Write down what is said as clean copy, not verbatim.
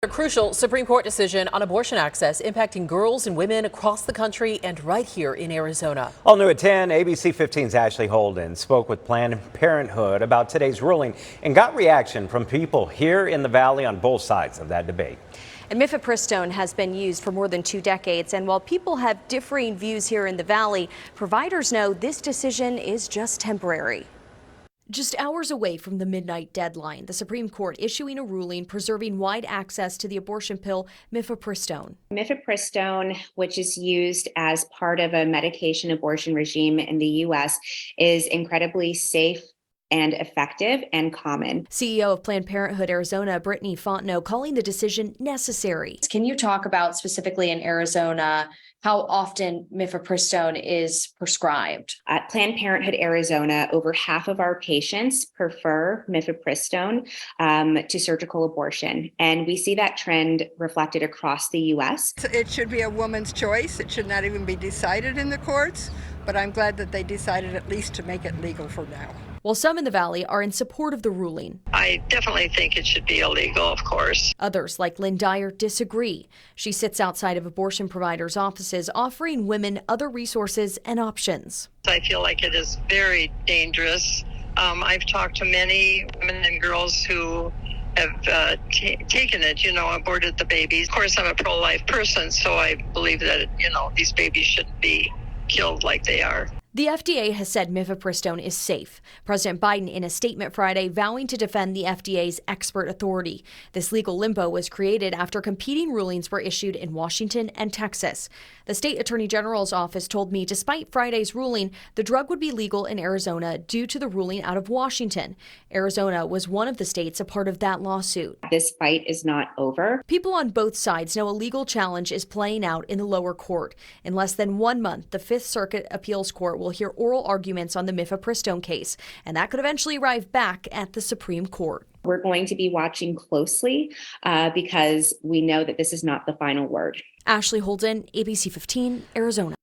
A crucial Supreme Court decision on abortion access impacting girls and women across the country and right here in Arizona. All new at 10, ABC 15's Ashley Holden spoke with Planned Parenthood about today's ruling and got reaction from people here in the Valley on both sides of that debate. And mifepristone has been used for more than 2 decades. And while people have differing views here in the Valley, providers know this decision is just temporary. Just hours away from the midnight deadline, the Supreme Court issuing a ruling preserving wide access to the abortion pill mifepristone. Mifepristone, which is used as part of a medication abortion regime in the U.S., is incredibly safe and effective and common. CEO of Planned Parenthood Arizona, Brittany Fontenot, calling the decision necessary. Can you talk about specifically in Arizona how often mifepristone is prescribed? At Planned Parenthood Arizona, over half of our patients prefer mifepristone to surgical abortion. And we see that trend reflected across the U.S. It should be a woman's choice. It should not even be decided in the courts, but I'm glad that they decided at least to make it legal for now. While some in the Valley are in support of the ruling, I definitely think it should be illegal, of course. Others, like Lynn Dyer, disagree. She sits outside of abortion providers' offices, offering women other resources and options. I feel like it is very dangerous. I've talked to many women and girls who have taken it, aborted the babies. Of course, I'm a pro-life person, so I believe that, these babies shouldn't be killed like they are. The FDA has said mifepristone is safe. President Biden in a statement Friday vowing to defend the FDA's expert authority. This legal limbo was created after competing rulings were issued in Washington and Texas. The state attorney general's office told me despite Friday's ruling, the drug would be legal in Arizona due to the ruling out of Washington. Arizona was one of the states a part of that lawsuit. This fight is not over. People on both sides know a legal challenge is playing out in the lower court. In less than 1 month, the Fifth Circuit Appeals Court will hear oral arguments on the mifepristone case, and that could eventually arrive back at the Supreme Court. We're going to be watching closely because we know that this is not the final word. Ashley Holden, ABC 15, Arizona.